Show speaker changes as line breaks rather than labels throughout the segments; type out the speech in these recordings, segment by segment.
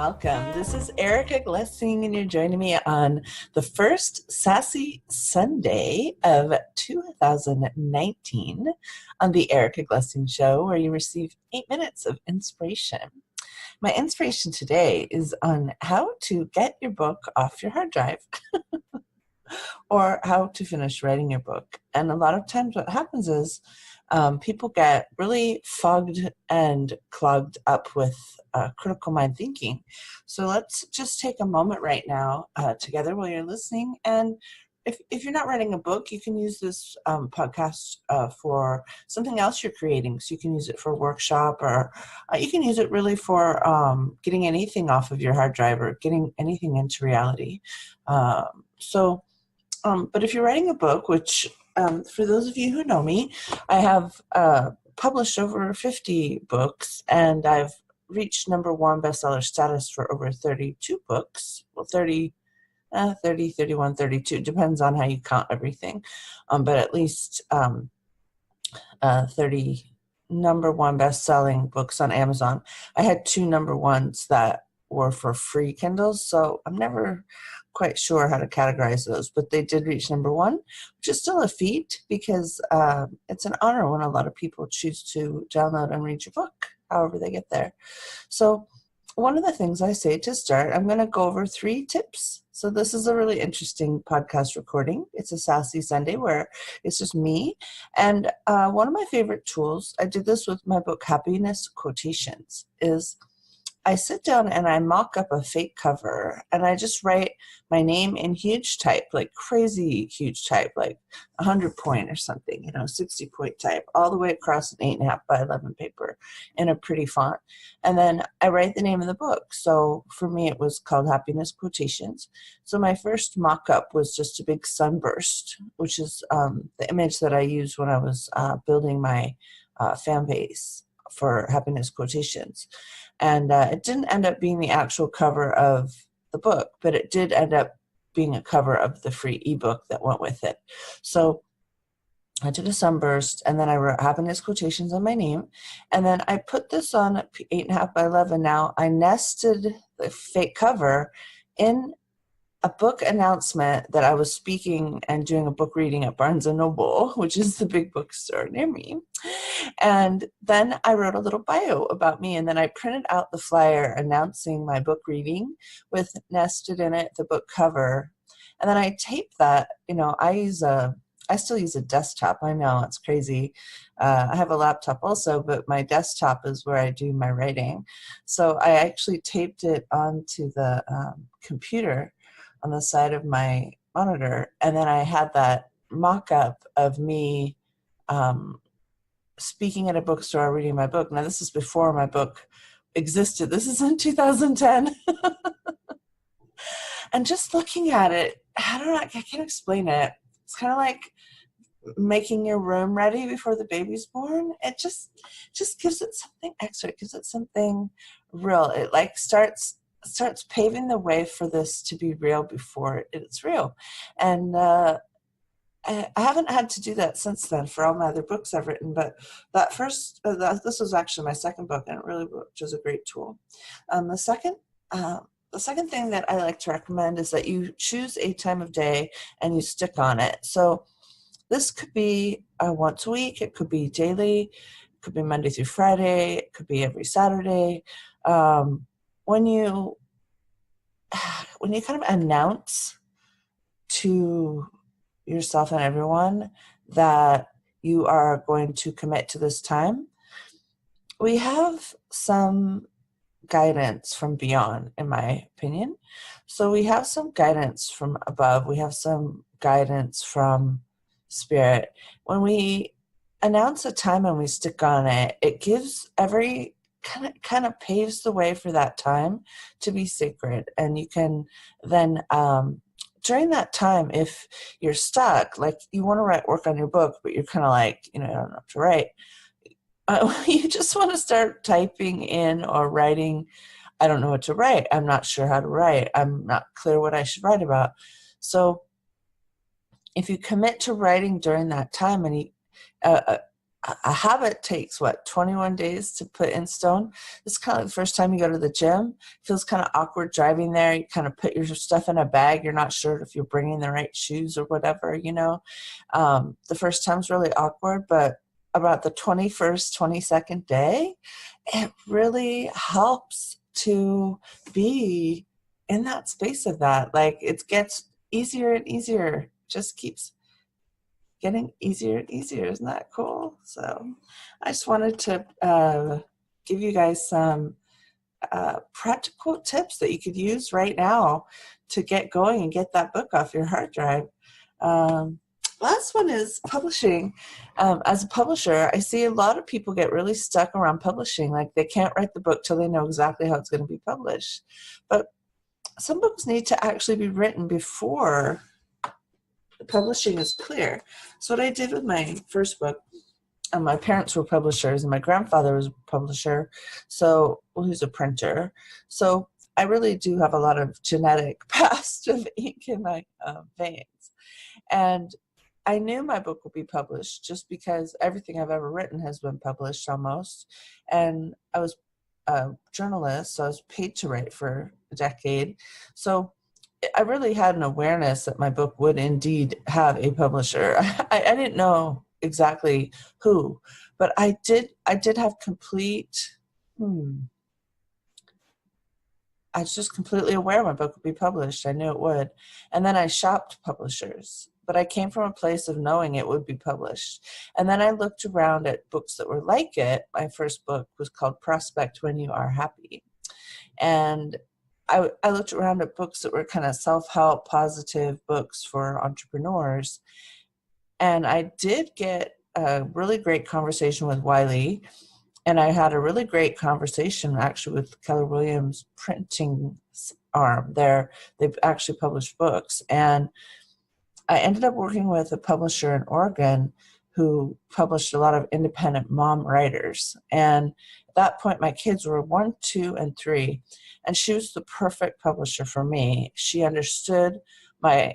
welcome. This is Erica Glessing, and you're joining me on the first Sassy Sunday of 2019 on the Erica Glessing Show, where you receive 8 minutes of inspiration. My inspiration today is on how to get your book off your hard drive or how to finish writing your book. And a lot of times what happens is people get really fogged and clogged up with critical mind thinking. So let's just take a moment right now together while you're listening. And if you're not writing a book, you can use this podcast for something else you're creating. So you can use it for a workshop, or you can use it really for getting anything off of your hard drive or getting anything into reality. But if you're writing a book, which for those of you who know me, I have published over 50 books, and I've reached #1 bestseller status for over 32 books. Well, 30, 31, 32, depends on how you count everything. But at least 30 #1 best-selling books on Amazon. I had 2 #1s that were for free Kindles, so I'm never quite sure how to categorize those, but they did reach #1, which is still a feat because it's an honor when a lot of people choose to download and read your book, however they get there. So one of the things I say to start, I'm going to go over 3 tips. So this is a really interesting podcast recording. It's a Sassy Sunday where it's just me. And one of my favorite tools, I did this with my book, Happiness Quotations, is I sit down and I mock up a fake cover, and I just write my name in huge type, like crazy huge type, like 100-point or something, 60-point type, all the way across an 8.5 by 11 paper in a pretty font. And then I write the name of the book. So for me, it was called Happiness Quotations. So my first mock-up was just a big sunburst, which is the image that I used when I was building my fan base for Happiness Quotations. And it didn't end up being the actual cover of the book, but it did end up being a cover of the free ebook that went with it. So I did a sunburst, and then I wrote Happiness Quotations on my name, and then I put this on 8.5 by 11. Now I nested the fake cover in a book announcement that I was speaking and doing a book reading at Barnes & Noble, which is the big bookstore near me. And then I wrote a little bio about me, and then I printed out the flyer announcing my book reading with nested in it the book cover. And then I taped that. I still use a desktop. I know, it's crazy. I have a laptop also, but my desktop is where I do my writing. So I actually taped it onto the computer on the side of my monitor, and then I had that mock-up of me speaking at a bookstore reading my book. Now, this is before my book existed. This is in 2010. And just looking at it, I can't explain it. It's kind of like making your room ready before the baby's born. It just gives it something extra. It gives it something real. It starts paving the way for this to be real before it's real. And I haven't had to do that since then for all my other books I've written, but that first, this was actually my second book, and it really was a great tool. The second thing that I like to recommend is that you choose a time of day and you stick on it. So this could be once a week, it could be daily, it could be Monday through Friday, it could be every Saturday. When you kind of announce to yourself and everyone that you are going to commit to this time, we have some guidance from beyond, in my opinion. So we have some guidance from above. We have some guidance from spirit. When we announce a time and we stick on it, it gives every kind of paves the way for that time to be sacred. And you can then during that time, if you're stuck, like you want to work on your book, but you're kind of like, I don't know what to write, you just want to start typing in or writing, I don't know what to write, I'm not sure how to write, I'm not clear what I should write about. So if you commit to writing during that time, and a habit takes 21 days to put in stone. It's kind of the first time you go to the gym. It feels kind of awkward driving there. You kind of put your stuff in a bag. You're not sure if you're bringing the right shoes or whatever, you know. The first time's really awkward, but about the 21st, 22nd day, it really helps to be in that space of that. Like, it gets easier and easier. Just keeps getting easier and easier. Isn't that cool? So I just wanted to give you guys some practical tips that you could use right now to get going and get that book off your hard drive. Last one is publishing. As a publisher, I see a lot of people get really stuck around publishing. Like, they can't write the book till they know exactly how it's going to be published. But some books need to actually be written before the publishing is clear. So what I did with my first book, my parents were publishers and my grandfather was a publisher, so he's a printer. So I really do have a lot of genetic past of ink in my veins. And I knew my book would be published just because everything I've ever written has been published almost. And I was a journalist, so I was paid to write for a decade. So I really had an awareness that my book would indeed have a publisher. I didn't know exactly who, but I did have complete, I was just completely aware my book would be published. I knew it would. And then I shopped publishers, but I came from a place of knowing it would be published. And then I looked around at books that were like it. My first book was called Prospect When You Are Happy. And I looked around at books that were kind of self-help, positive books for entrepreneurs. And I did get a really great conversation with Wiley. And I had a really great conversation actually with Keller Williams printing arm there. They've actually published books. And I ended up working with a publisher in Oregon who published a lot of independent mom writers. And at that point, my kids were 1, 2, and 3. And she was the perfect publisher for me. She understood my,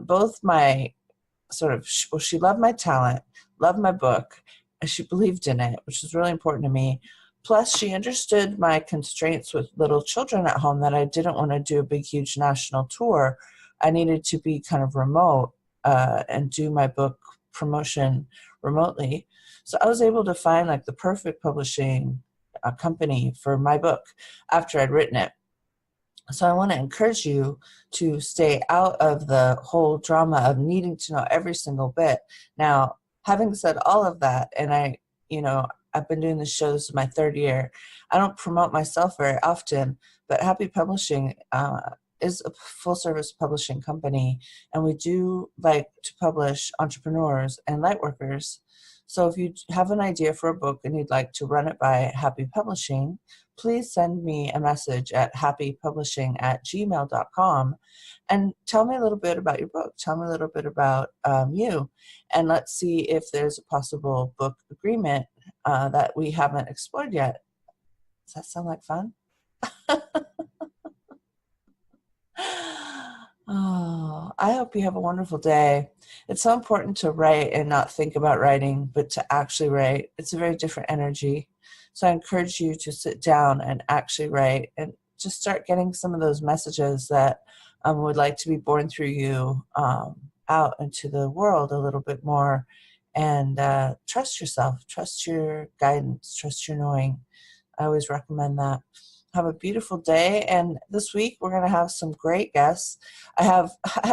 both my sort of, well, she loved my talent, loved my book, and she believed in it, which was really important to me. Plus, she understood my constraints with little children at home, that I didn't want to do a big, huge national tour. I needed to be kind of remote and do my book promotion remotely. So I was able to find like the perfect publishing company for my book after I'd written it. So I want to encourage you to stay out of the whole drama of needing to know every single bit. Now, having said all of that, and I've been doing this show, this is my 3rd year. I don't promote myself very often, but Happy Publishing is a full-service publishing company, and we do like to publish entrepreneurs and lightworkers. So if you have an idea for a book and you'd like to run it by Happy Publishing, please send me a message at happypublishing@gmail.com and tell me a little bit about your book. Tell me a little bit about you, and let's see if there's a possible book agreement that we haven't explored yet. Does that sound like fun? Oh, I hope you have a wonderful day. It's so important to write and not think about writing, but to actually write. It's a very different energy. So I encourage you to sit down and actually write and just start getting some of those messages that would like to be born through you out into the world a little bit more. And trust yourself, trust your guidance, trust your knowing. I always recommend that. Have a beautiful day, and this week we're going to have some great guests. I have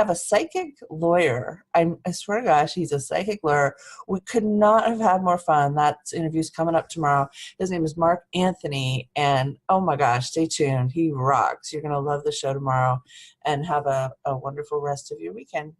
a psychic lawyer. I swear to gosh, he's a psychic lawyer. We could not have had more fun. That interview's coming up tomorrow. His name is Mark Anthony, and oh my gosh, stay tuned. He rocks. You're going to love the show tomorrow, and have a wonderful rest of your weekend.